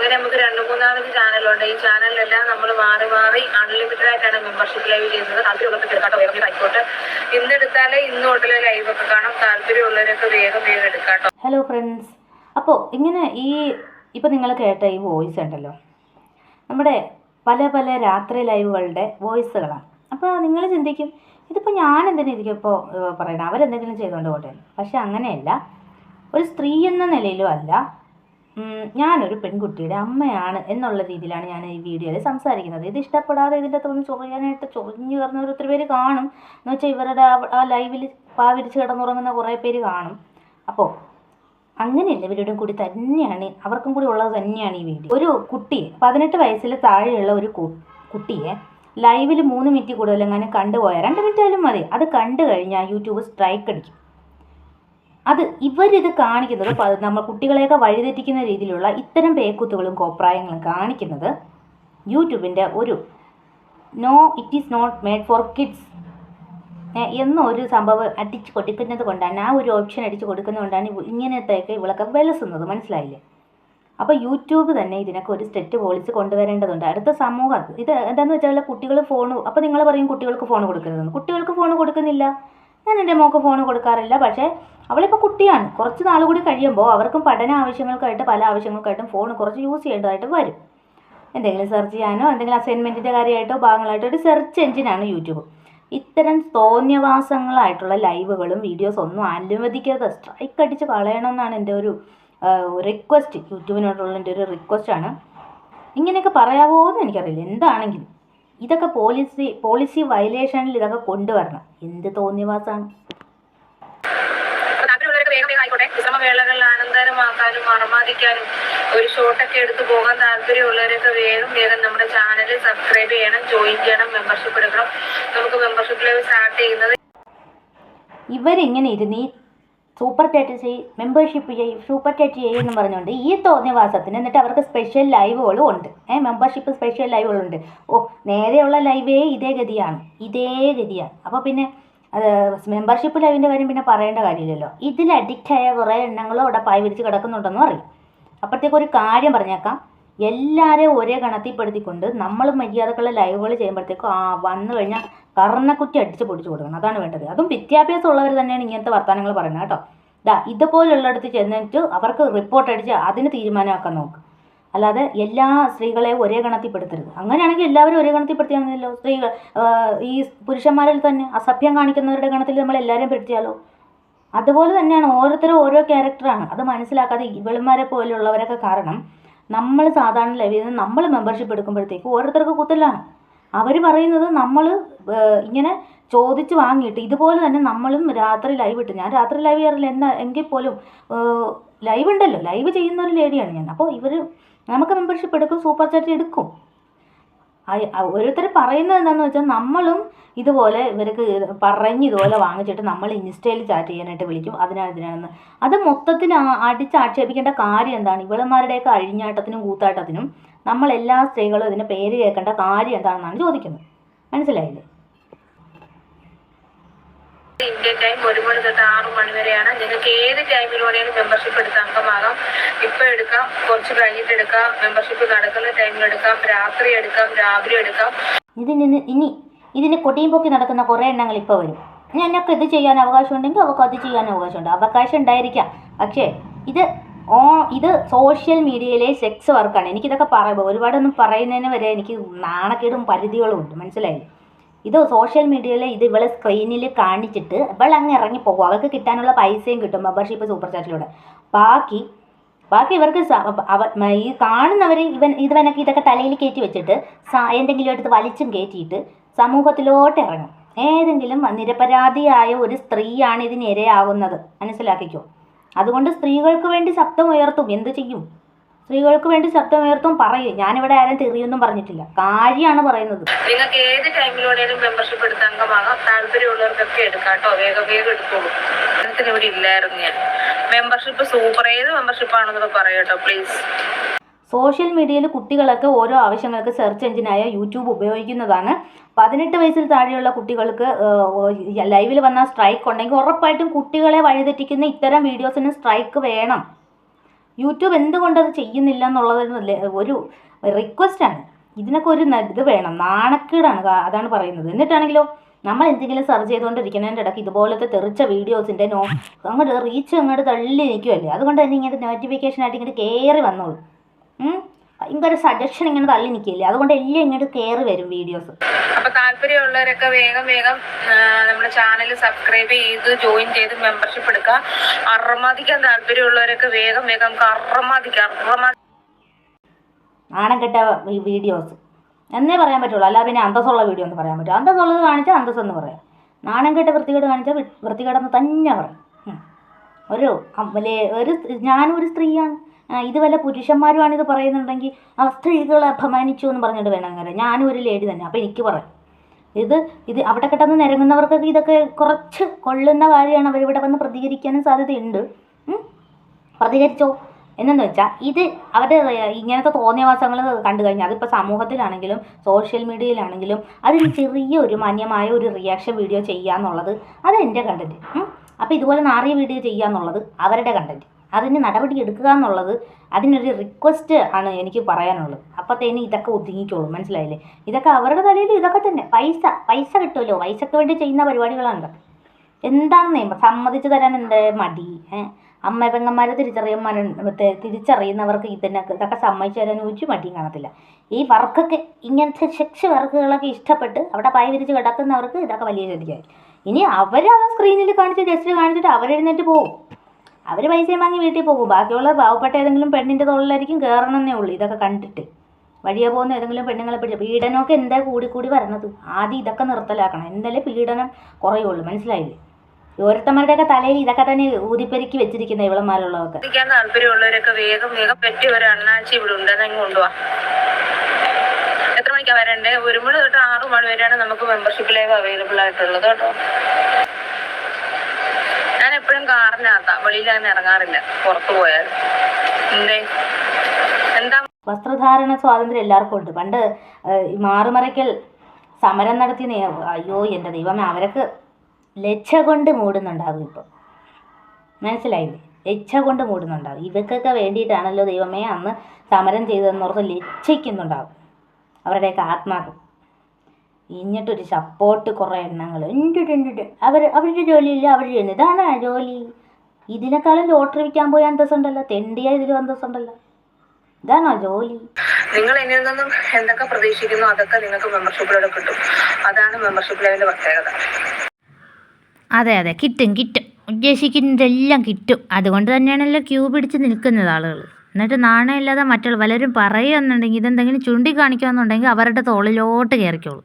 അങ്ങനെ നമുക്ക് 2-3 ചാനലുണ്ട്. ഈ ചാനലിലെല്ലാം നമ്മൾ മാറി മാറി അൺലിമിറ്റഡ് ആയിട്ടാണ് മെമ്പർഷിപ്പ് ലൈവ് ചെയ്യുന്നത്. താല്പര്യമുള്ളവർക്ക് എടുക്കാട്ടോ, വേഗം ആയിക്കോട്ടെ. ഇന്നെടുത്താലേ ഇന്ന് തൊട്ടിലെ ലൈവൊക്കെ കാണാം. താല്പര്യമുള്ളവരൊക്കെ വേഗം എടുക്കാട്ടോ. ഹലോ ഫ്രണ്ട്സ്, അപ്പോൾ ഇങ്ങനെ ഇപ്പം നിങ്ങൾ കേട്ട ഈ വോയിസ് ഉണ്ടല്ലോ, നമ്മുടെ പല പല രാത്രി ലൈവുകളുടെ വോയിസുകളാണ്. അപ്പോൾ നിങ്ങൾ ചിന്തിക്കും, ഇതിപ്പോൾ ഞാൻ എന്തിനാ ഇതിപ്പോൾ പറയണം, അവരെന്തെങ്കിലും ചെയ്തുകൊണ്ട് പോട്ടെ. പക്ഷെ അങ്ങനെയല്ല. ഒരു സ്ത്രീ എന്ന നിലയിലും അല്ല, ഞാനൊരു പെൺകുട്ടിയുടെ അമ്മയാണ് എന്നുള്ള രീതിയിലാണ് ഞാൻ ഈ വീഡിയോയിൽ സംസാരിക്കുന്നത്. ഇത് ഇഷ്ടപ്പെടാതെ ഇതിൻ്റെ അകത്തൊന്ന് ചൊറിയാനായിട്ട് ചൊറിഞ്ഞു കയറുന്നവർ ഒത്തിരി പേര് കാണും. എന്ന് വെച്ചാൽ ഇവരുടെ ആ ലൈവിൽ പാവിരിച്ച് കിടന്നുറങ്ങുന്ന കുറേ പേര് കാണും. അപ്പോൾ അങ്ങനെയല്ല, ഇവരുടെ കൂടി തന്നെയാണ്, അവർക്കും കൂടി ഉള്ളത് തന്നെയാണ് ഈ വീഡിയോ. ഒരു കുട്ടിയെ 18 വയസ്സിൽ താഴെയുള്ള ഒരു കുട്ടിയെ ലൈവിൽ 3 മിനിറ്റ് കൂടുതലെങ്ങനെ കണ്ടുപോയാൽ 2 മിനിറ്റ് ആയാലും മതി, അത് കണ്ടു കഴിഞ്ഞാൽ യൂട്യൂബ് സ്ട്രൈക്ക് അടിക്കും. അത് ഇവരിത് കാണിക്കുന്നത് നമ്മൾ കുട്ടികളെയൊക്കെ വഴിതെറ്റിക്കുന്ന രീതിയിലുള്ള ഇത്തരം പേക്കൂത്തുകളും കോപ്രായങ്ങളും കാണിക്കുന്നത് യൂട്യൂബിൻ്റെ ഒരു no it is not made for kids എന്നൊരു സംഭവം അടിച്ച് കൊടുക്കുന്നത് കൊണ്ടാണ്, ആ ഒരു ഓപ്ഷൻ അടിച്ച് കൊടുക്കുന്നത് കൊണ്ടാണ് ഇങ്ങനത്തെയൊക്കെ ഇവളൊക്കെ വിലസുന്നത്. മനസ്സിലായില്ലേ? അപ്പോൾ യൂട്യൂബ് തന്നെ ഇതിനൊക്കെ ഒരു സ്ട്രിക്റ്റ് പോളിസി കൊണ്ടുവരേണ്ടതുണ്ട്. അടുത്ത സമൂഹം ഇത് എന്താണെന്ന് വെച്ചാൽ കുട്ടികൾ അപ്പോൾ നിങ്ങൾ പറയും കുട്ടികൾക്ക് ഫോൺ കൊടുക്കരുതെന്ന്. കുട്ടികൾക്ക് ഫോൺ കൊടുക്കുന്നില്ല, ഞാൻ എൻ്റെ മോൾക്ക് ഫോൺ കൊടുക്കാറില്ല. പക്ഷേ അവളിപ്പോൾ കുട്ടിയാണ്. കുറച്ച് നാൾ കൂടി കഴിയുമ്പോൾ അവർക്കും പഠന ആവശ്യങ്ങൾക്കായിട്ട് പല ആവശ്യങ്ങൾക്കായിട്ടും ഫോൺ കുറച്ച് യൂസ് ചെയ്യേണ്ടതായിട്ട് വരും. എന്തെങ്കിലും സെർച്ച് ചെയ്യാനോ എന്തെങ്കിലും അസൈൻമെൻറ്റിൻ്റെ കാര്യമായിട്ടോ ഭാഗങ്ങളായിട്ടോ ഒരു സെർച്ച് എഞ്ചിനാണ് യൂട്യൂബ്. ഇത്തരം തോന്നിയവാസങ്ങളായിട്ടുള്ള ലൈവുകളും വീഡിയോസും ഒന്നും അനുവദിക്കാതെ സ്ട്രൈക്ക് അടിച്ച് കളയണമെന്നാണ് എൻ്റെ ഒരു റിക്വസ്റ്റ്. യൂട്യൂബിനോടുള്ള എൻ്റെ ഒരു റിക്വസ്റ്റാണ്. ഇങ്ങനെയൊക്കെ പറയാവോ എന്ന് എനിക്കറിയില്ല. എന്താണെങ്കിലും ഇതൊക്കെ പോളിസി വയലേഷനിൽ ഇതൊക്കെ കൊണ്ടുവരണം. എന്ത് തോന്നിയവാസമാണ്. ആയിക്കോട്ടെ. വിശ്രമവേളകൾ ആനന്ദകരമാക്കാനും മറമാദിക്കാനും ഒരു ഷോട്ടൊക്കെ എടുത്ത് പോകാൻ താല്പര്യമുള്ളവരൊക്കെ വേഗം നമ്മുടെ ചാനൽ സബ്സ്ക്രൈബ് ചെയ്യണം, ജോയിൻ ചെയ്യണം, മെമ്പർഷിപ്പ് എടുക്കണം. നമുക്ക് മെമ്പർഷിപ്പ് ലൈവ് സ്റ്റാർട്ട് ചെയ്യുന്നത്. ഇവരിങ്ങനെ ഇരുന്ന് ഈ സൂപ്പർ ചാറ്റ് ചെയ്യും, മെമ്പർഷിപ്പ് ചെയ്യും, സൂപ്പർ ചാറ്റ് ചെയ്യും എന്ന് പറഞ്ഞുകൊണ്ട് ഈ തോന്നിയവാസത്തിന് എന്നിട്ട് അവർക്ക് സ്പെഷ്യൽ ലൈവുകളും ഉണ്ട്. മെമ്പർഷിപ്പ് സ്പെഷ്യൽ ലൈവുകളുണ്ട്. നേരെയുള്ള ലൈവേ ഇതേ ഗതിയാണ്. അപ്പോൾ പിന്നെ അത് മെമ്പർഷിപ്പ് ലൈവിൻ്റെ കാര്യം പിന്നെ പറയേണ്ട കാര്യമില്ലല്ലോ. ഇതിൽ അഡിക്റ്റായ കുറേ എണ്ണങ്ങളും അവിടെ പായ് വിരിച്ച് കിടക്കുന്നുണ്ടെന്ന് പറയും. അപ്പോഴത്തേക്ക് ഒരു കാര്യം പറഞ്ഞേക്കാം, എല്ലാവരെയും ഒരേ ഗണത്തിൽപ്പെടുത്തിക്കൊണ്ട് നമ്മൾ മര്യാദക്കുള്ള ലൈവുകൾ ചെയ്യുമ്പോഴത്തേക്കും വന്നു കഴിഞ്ഞാൽ കർണക്കുറ്റി അടിച്ച് പൊടിച്ച് കൊടുക്കണം. അതാണ് വേണ്ടത്. അതും വിദ്യാഭ്യാസം ഉള്ളവർ തന്നെയാണ് ഇങ്ങനത്തെ വർത്തമാനങ്ങൾ പറയുന്നത് കേട്ടോ. ഇതുപോലുള്ളിടത്ത് ചെന്നിട്ട് അവർക്ക് റിപ്പോർട്ട് അടിച്ച് അതിന് തീരുമാനമാക്കാൻ നോക്ക്. അല്ലാതെ എല്ലാ സ്ത്രീകളെയും ഒരേ ഗണത്തിൽപ്പെടുത്തരുത്. അങ്ങനെയാണെങ്കിൽ എല്ലാവരും ഒരേ ഗണത്തിൽപ്പെടുത്തിയാൽ മതിയല്ലോ. സ്ത്രീകൾ ഈ പുരുഷന്മാരിൽ തന്നെ അസഭ്യം കാണിക്കുന്നവരുടെ ഗണത്തിൽ നമ്മൾ എല്ലാവരെയും പെടുത്തിയാലോ. അതുപോലെ തന്നെയാണ് ഓരോരുത്തരും ഓരോ ക്യാരക്ടറാണ്. അത് മനസ്സിലാക്കാതെ ഇവളുമാരെ പോലുള്ളവരൊക്കെ കാരണം നമ്മൾ സാധാരണ ലൈവിൽ നിന്ന് നമ്മൾ മെമ്പർഷിപ്പ് എടുക്കുമ്പോഴത്തേക്ക് ഓരോരുത്തർക്ക് കുത്തലാണ്. അവർ പറയുന്നത് നമ്മൾ ഇങ്ങനെ ചോദിച്ച് വാങ്ങിയിട്ട് ഇതുപോലെ തന്നെ നമ്മളും രാത്രി ലൈവ് ഇട്ട്, ഞാൻ രാത്രി ലൈവ് ചെയ്യാറില്ല എങ്കിൽ പോലും ലൈവ് ഉണ്ടല്ലോ, ലൈവ് ചെയ്യുന്ന ഒരു ലേഡിയാണ് ഞാൻ. അപ്പോൾ നമുക്ക് മെമ്പർഷിപ്പ് എടുക്കും, സൂപ്പർ ചാറ്റ് എടുക്കും. ഓരോരുത്തർ പറയുന്നത് എന്താണെന്ന് വെച്ചാൽ നമ്മളും ഇതുപോലെ ഇവർക്ക് ഇതുപോലെ വാങ്ങിച്ചിട്ട് നമ്മൾ ഇൻസ്റ്റയിൽ ചാറ്റ് ചെയ്യാനായിട്ട് വിളിക്കും. ഇതിനാണെന്ന് അത് മൊത്തത്തിൽ അടിച്ചാക്ഷേപിക്കേണ്ട കാര്യം എന്താണ്? ഇവളന്മാരുടെയൊക്കെ അഴിഞ്ഞാട്ടത്തിനും കൂത്താട്ടത്തിനും നമ്മളെല്ലാ സ്ത്രീകളും ഇതിൻ്റെ പേര് കേൾക്കേണ്ട കാര്യം എന്താണെന്നാണ് ചോദിക്കുന്നത്. മനസ്സിലായില്ലേ? ഇന്ത്യൻ ടൈം 1 മണി തൊട്ട് 6 മണി വരെയാണ്. നിങ്ങൾക്ക് ഏത് ടൈമിൽ വേണമെങ്കിലും മെമ്പർഷിപ്പ് എടുത്ത് അംഗമാകാം. ഇപ്പോൾ എടുക്കാം, കുറച്ച് കഴിഞ്ഞിട്ട് എടുക്കാം, മെമ്പർഷിപ്പ് നടക്കുന്ന ടൈമിൽ എടുക്കാം, രാത്രി എടുക്കാം, രാവിലെ എടുക്കാം. ഇതിന് കൊടിയും പൊക്കി നടക്കുന്ന കുറേ എണ്ണങ്ങൾ ഇപ്പോൾ വരും. ഞങ്ങൾക്ക് ഇത് ചെയ്യാൻ അവകാശമുണ്ടെങ്കിൽ അവർക്ക് അത് ചെയ്യാൻ അവകാശമുണ്ട്. അവകാശം ഉണ്ടായിരിക്കാം. പക്ഷേ ഇത് സോഷ്യൽ മീഡിയയിലെ സെക്സ് വർക്കാണ്. എനിക്കിതൊക്കെ ഒരുപാടൊന്നും പറയുന്നതിന് വരെ എനിക്ക് നാണക്കേടും പരിധികളും ഉണ്ട്. മനസ്സിലായില്ലേ? ഇത് സോഷ്യൽ മീഡിയയിൽ ഇവളെ സ്ക്രീനിൽ കാണിച്ചിട്ട് ഇവളങ്ങ് ഇറങ്ങിപ്പോകും. അവർക്ക് കിട്ടാനുള്ള പൈസയും കിട്ടും മെമ്പർഷിപ്പ് സൂപ്പർ ചാറ്റിലൂടെ. ബാക്കി ഇവർക്ക് ഈ കാണുന്നവർ ഇവനൊക്കെ ഇതൊക്കെ തലയിൽ കയറ്റി വെച്ചിട്ട് എന്തെങ്കിലും എടുത്ത് വലിച്ചും കയറ്റിയിട്ട് സമൂഹത്തിലോട്ട് ഇറങ്ങും. ഏതെങ്കിലും നിരപരാധിയായ ഒരു സ്ത്രീയാണ് ഇതിന് ഇരയാകുന്നത്. മനസ്സിലാക്കിക്കോ. അതുകൊണ്ട് സ്ത്രീകൾക്ക് വേണ്ടി ശബ്ദം ഉയർത്തും. എന്ത് ചെയ്യും? സ്ത്രീകൾക്ക് വേണ്ടി ശബ്ദമുയർത്തും പറയും. ഞാനിവിടെ ആരും തെറിയൊന്നും പറഞ്ഞിട്ടില്ല, കാര്യമാണ് പറയുന്നത്. നിങ്ങൾക്ക് ഏത് ടൈമിലൂടെയും മെമ്പർഷിപ്പ് എടുത്ത് അംഗമാകാം. താല്പര്യമുള്ളവർക്കൊക്കെ എടുക്കാം കേട്ടോ. വേഗം എടുത്തോളൂ. അതിന് ഇവിടെ ഇല്ലായിരുന്നു ഞാൻ. Membership super. ഏത് മെമ്പർഷിപ്പാണെന്നൊക്കെ പറയട്ടോ പ്ലീസ്. സോഷ്യൽ മീഡിയയിൽ കുട്ടികളൊക്കെ ഓരോ ആവശ്യങ്ങൾക്ക് സെർച്ച് എഞ്ചിനായ യൂട്യൂബ് ഉപയോഗിക്കുന്നതാണ്. 18 വയസ്സിൽ താഴെയുള്ള കുട്ടികൾക്ക് ലൈവിൽ വന്ന സ്ട്രൈക്ക് ഉണ്ടെങ്കിൽ ഉറപ്പായിട്ടും കുട്ടികളെ വഴിതെറ്റിക്കുന്ന ഇത്തരം വീഡിയോസിന് സ്ട്രൈക്ക് വേണം. യൂട്യൂബ് എന്തുകൊണ്ടത് ചെയ്യുന്നില്ല എന്നുള്ളത് ഒരു റിക്വസ്റ്റാണ്. ഇതിനൊക്കെ ഒരു ഇത് വേണം, നാണക്കേടാണ്, അതാണ് പറയുന്നത്. എന്നിട്ടാണെങ്കിലോ നമ്മൾ എന്തെങ്കിലും സെർച്ച് ചെയ്തുകൊണ്ടിരിക്കുന്നതിൻ്റെ ഇടയ്ക്ക് ഇതുപോലത്തെ തെറിച്ച വീഡിയോസിൻ്റെ അങ്ങോട്ട് റീച്ച് അങ്ങോട്ട് തള്ളി നിൽക്കുമല്ലേ, അതുകൊണ്ട് തന്നെ ഇങ്ങനെ നോട്ടിഫിക്കേഷനായിട്ട് ഇങ്ങോട്ട് കയറി വന്നോളൂ. ഭയങ്കര സജഷൻ ഇങ്ങനെ തള്ളി നിൽക്കില്ലേ, അതുകൊണ്ട് എല്ലാം ഇങ്ങോട്ട് കയറി വരും വീഡിയോസ്. അപ്പൊ താല്പര്യമുള്ളവരൊക്കെ വേഗം നമ്മുടെ ചാനൽ സബ്സ്ക്രൈബ് ചെയ്ത് ജോയിൻ ചെയ്ത് മെമ്പർഷിപ്പ് എടുക്കുക. അറമാദിക്കാൻ താല്പര്യമുള്ളവരൊക്കെ വേഗം നാണം കെട്ട വീഡിയോസ് എന്നേ പറയാൻ പറ്റുള്ളൂ, അല്ല പിന്നെ അന്തസ്സുള്ള വീഡിയോ എന്ന് പറയാൻ പറ്റും. അന്തസ്സുള്ളത് കാണിച്ചാൽ അന്തസ്സെന്ന് പറയാം, നാണം കെട്ട വൃത്തികേട് കാണിച്ചാൽ വൃത്തികേടെന്ന് തന്നെ പറയാം. ഞാനും ഒരു സ്ത്രീയാണ്, ഇത് വല്ല പുരുഷന്മാരുമാണ് ഇത് പറയുന്നുണ്ടെങ്കിൽ ആ സ്ത്രീകളെ അപമാനിച്ചു എന്ന് പറഞ്ഞിട്ട് വേണം അങ്ങനെ. ഞാനും ഒരു ലേഡി തന്നെ, അപ്പോൾ എനിക്ക് പറയാം ഇത് അവിടെ കിടന്ന് നിരങ്ങുന്നവർക്കൊക്കെ ഇതൊക്കെ കുറച്ച് കൊള്ളുന്ന കാര്യമാണ്. അവരിവിടെ വന്ന് പ്രതികരിക്കാനും സാധ്യതയുണ്ട്. പ്രതികരിച്ചോ എന്നു വെച്ചാൽ ഇത് അവരുടെ ഇങ്ങനത്തെ തോന്നിയവാസങ്ങൾ കണ്ടു കഴിഞ്ഞാൽ അതിപ്പോൾ സമൂഹത്തിലാണെങ്കിലും സോഷ്യൽ മീഡിയയിലാണെങ്കിലും അതിന് ചെറിയൊരു മാന്യമായ ഒരു റിയാക്ഷൻ വീഡിയോ ചെയ്യാന്നുള്ളത് അത് എൻ്റെ കണ്ടൻറ്റ്. അപ്പോൾ ഇതുപോലെ നാറിയ വീഡിയോ ചെയ്യാന്നുള്ളത് അവരുടെ കണ്ടൻറ്റ്. അതിന് നടപടി എടുക്കുക എന്നുള്ളത് അതിനൊരു റിക്വസ്റ്റ് ആണ് എനിക്ക് പറയാനുള്ളത്. അപ്പോഴത്തേന് ഇതൊക്കെ ഒതുങ്ങിക്കോളും, മനസ്സിലായില്ലേ? ഇതൊക്കെ അവരുടെ തലയിൽ ഇതൊക്കെ തന്നെ പൈസ കിട്ടുമല്ലോ, പൈസയ്ക്ക് വേണ്ടി ചെയ്യുന്ന പരിപാടികളാണ് ഇതൊക്കെ. എന്താണെന്നേ സമ്മതിച്ചു തരാൻ എന്താ മടി? അമ്മ പെങ്ങന്മാരെ തിരിച്ചറിയുന്നവർക്ക് ഇതൊക്കെ സമ്മതിച്ചു തരാൻ ഒരു മടിയും കാണത്തില്ല. ഈ വർക്കൊക്കെ ഇങ്ങനത്തെ സെക്സ് വർക്കുകളൊക്കെ ഇഷ്ടപ്പെട്ട് അവിടെ പായ വിരിച്ച് കിടക്കുന്നവർക്ക് ഇതൊക്കെ വലിയ ശ്രദ്ധിക്കായി. ഇനി അവരത് സ്ക്രീനിൽ ജസ്റ്റ് കാണിച്ചിട്ട് അവരെഴുന്നേറ്റ് പോകും, അവർ പൈസയും വാങ്ങി വീട്ടിൽ പോകും. ബാക്കിയുള്ള പാവപ്പെട്ട ഏതെങ്കിലും പെണ്ണിൻ്റെ തൊഴിലായിരിക്കും കയറണമെന്നേ ഉള്ളൂ. ഇതൊക്കെ കണ്ടിട്ട് വഴിയെ പോകുന്ന ഏതെങ്കിലും പെണ്ണുങ്ങളെ പിടിച്ച് പീഡനമൊക്കെ എന്താ കൂടി വരുന്നത്? ആദ്യം ഇതൊക്കെ നിർത്തലാക്കണം, എന്തായാലും പീഡനം കുറയുള്ളൂ, മനസ്സിലായില്ലേ? ഓരോരുത്തന്മാരുടെയൊക്കെ തലയിൽ ഇതൊക്കെ തന്നെ ഊതിപ്പെരുക്കി വെച്ചിരിക്കുന്ന ഇവളന്മാരുള്ളതൊക്കെ. താല്പര്യമുള്ളവരൊക്കെ വേഗം പറ്റിയ ഒരു അണ്ണാഴ്ച ഇവിടെ ഉണ്ടെന്ന് കൊണ്ടുപോവാ. എത്ര മണിക്കാണ് വരണ്ടേ? 1 മണി തൊട്ട് 6 മണി വരെയാണ് നമുക്ക് മെമ്പർഷിപ്പ് ലൈവ് അവൈലബിൾ ആയിട്ടുള്ളത് കേട്ടോ. ഞാൻ എപ്പോഴും കാറിനകത്താ, വെളിയിൽ അങ്ങനെ ഇറങ്ങാറില്ല പുറത്തു പോയാൽ. എന്താ വസ്ത്രധാരണ സ്വാതന്ത്ര്യം എല്ലാവർക്കും ഉണ്ട്. പണ്ട് മാറുമറയ്ക്കൽ സമരം നടത്തിയ അയ്യോ എൻ്റെ ദൈവമേ, അവരൊക്കെ ലജ്ജ കൊണ്ട് മൂടുന്നുണ്ടാകും ഇപ്പം, മനസ്സിലായില്ലേ? ലജ്ജ കൊണ്ട് മൂടുന്നുണ്ടാകും. ഇവർക്കൊക്കെ വേണ്ടിയിട്ടാണല്ലോ ദൈവമേ അന്ന് സമരം ചെയ്തതെന്നോർത്ത് ലജ്ജിക്കുന്നുണ്ടാകും അവരുടെയൊക്കെ ആത്മാവ്. ഇഞ്ഞിട്ടൊരു സപ്പോർട്ട് കുറേ എണ്ണങ്ങൾ ഉണ്ട്. അവരുടെ ജോലിയില്ല, അവർ ചെയ്യുന്നത് ഇതാണ് ജോലി. ഇതിനേക്കാളും ലോട്ടറി വിൽക്കാൻ പോയ അന്തസ്സുണ്ടല്ലോ, തെണ്ടിയ ഇതിലും അന്തസ്സുണ്ടല്ലോ. ഇതാണോ ജോലി? നിങ്ങൾ എന്നിൽ നിന്നും എന്തൊക്കെ പ്രതീക്ഷിക്കുന്നു അതൊക്കെ നിങ്ങൾക്ക് മെമ്പർഷിപ്പിലൂടെ കിട്ടും. അതാണ് മെമ്പർഷിപ്പ് ലൈവിന്റെ പ്രത്യേകത. അതെ കിട്ടും ഉദ്ദേശിക്കുന്നതെല്ലാം കിട്ടും. അതുകൊണ്ട് തന്നെയാണല്ലോ ക്യൂ പിടിച്ച് നിൽക്കുന്നത് ആളുകൾ. എന്നിട്ട് നാണയമില്ലാതെ മറ്റുള്ള പലരും പറയുമെന്നുണ്ടെങ്കിൽ ഇതെന്തെങ്കിലും ചൂണ്ടിക്കാണിക്കുകയെന്നുണ്ടെങ്കിൽ അവരുടെ തോളിലോട്ട് കയറിക്കോളും.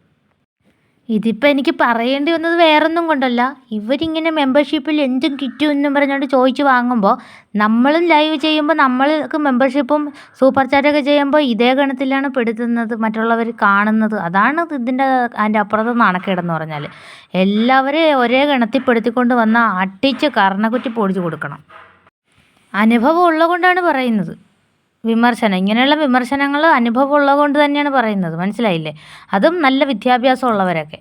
ഇതിപ്പോൾ എനിക്ക് പറയേണ്ടി വന്നത് വേറൊന്നും കൊണ്ടല്ല, ഇവരിങ്ങനെ മെമ്പർഷിപ്പിൽ എന്തും കിട്ടും എന്നും പറഞ്ഞുകൊണ്ട് ചോദിച്ച് വാങ്ങുമ്പോൾ നമ്മളും ലൈവ് ചെയ്യുമ്പോൾ നമ്മൾക്ക് മെമ്പർഷിപ്പും സൂപ്പർ ചാറ്റൊക്കെ ചെയ്യുമ്പോൾ ഇതേ ഗണത്തിലാണ് പെടുത്തുന്നത്, മറ്റുള്ളവർ കാണുന്നത്. അതാണ് അതിൻ്റെ അപ്പുറത്ത് നാണക്കേടെന്ന് പറഞ്ഞാൽ. എല്ലാവരെയും ഒരേ ഗണത്തിൽ പെടുത്തിക്കൊണ്ട് വന്നാൽ അട്ടിച്ച് കർണക്കുറ്റി പൊടിച്ച് കൊടുക്കണം. അനുഭവം ഉള്ളതുകൊണ്ടാണ് പറയുന്നത്. ഇങ്ങനെയുള്ള വിമർശനങ്ങൾ അനുഭവം ഉള്ളതുകൊണ്ട് തന്നെയാണ് പറയുന്നത്, മനസ്സിലായില്ലേ? അതും നല്ല വിദ്യാഭ്യാസം ഉള്ളവരൊക്കെ.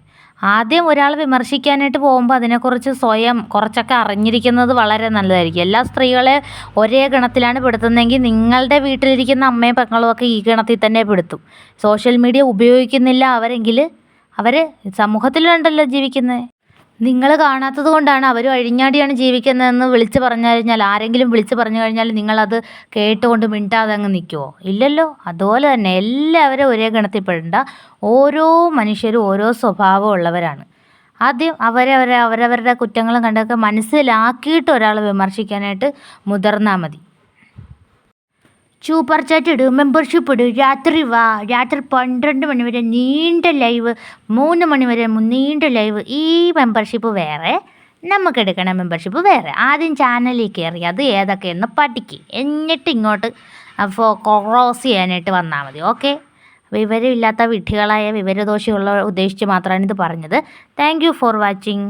ആദ്യം ഒരാൾ വിമർശിക്കാനായിട്ട് പോകുമ്പോൾ അതിനെക്കുറിച്ച് സ്വയം കുറച്ചൊക്കെ അറിഞ്ഞിരിക്കുന്നത് വളരെ നല്ലതായിരിക്കും. എല്ലാ സ്ത്രീകളെ ഒരേ ഗണത്തിലാണ് പെടുത്തുന്നതെങ്കിൽ നിങ്ങളുടെ വീട്ടിലിരിക്കുന്ന അമ്മയും പെങ്ങളും ഒക്കെ ഈ ഗണത്തിൽ തന്നെ പെടുത്തും. സോഷ്യൽ മീഡിയ ഉപയോഗിക്കുന്നില്ല അവരെങ്കിൽ അവർ സമൂഹത്തിലുണ്ടല്ലോ ജീവിക്കുന്നത്. നിങ്ങൾ കാണാത്തത് കൊണ്ടാണ് അവർ അഴിഞ്ഞാടിയാണ് ജീവിക്കുന്നതെന്ന് വിളിച്ച് പറഞ്ഞു കഴിഞ്ഞാൽ, ആരെങ്കിലും വിളിച്ച് പറഞ്ഞു കഴിഞ്ഞാൽ നിങ്ങളത് കേട്ടുകൊണ്ട് മിണ്ടാതെ അങ്ങ് നിൽക്കുമോ? ഇല്ലല്ലോ. അതുപോലെ തന്നെ എല്ലാവരും ഒരേ ഗണത്തിൽപ്പെടേണ്ട. ഓരോ മനുഷ്യരും ഓരോ സ്വഭാവമുള്ളവരാണ്. ആദ്യം അവരവരുടെ കുറ്റങ്ങളും കണ്ടൊക്കെ മനസ്സിലാക്കിയിട്ട് ഒരാൾ വിമർശിക്കാനായിട്ട് മുതിർന്നാൽ മതി. സൂപ്പർ ചാറ്റ് ഇടും, മെമ്പർഷിപ്പ് ഇടും, രാത്രി 12 മണി വരെ നീണ്ട ലൈവ്, 3 മണി വരെ നീണ്ട ലൈവ്. ഈ മെമ്പർഷിപ്പ് വേറെ, നമുക്ക് എടുക്കണ മെമ്പർഷിപ്പ് വേറെ. ആദ്യം ചാനലിൽ കയറി അത് ഏതൊക്കെയെന്ന് പഠിക്കുക, എന്നിട്ട് ഇങ്ങോട്ട് ക്രോസ് ചെയ്യാനായിട്ട് വന്നാൽ മതി. ഓക്കെ, വിവരമില്ലാത്ത വിഡ്ഢികളായ വിവരദോഷിയുള്ള ഉദ്ദേശിച്ച് മാത്രമാണ് ഇത് പറഞ്ഞത്. Thank you for watching.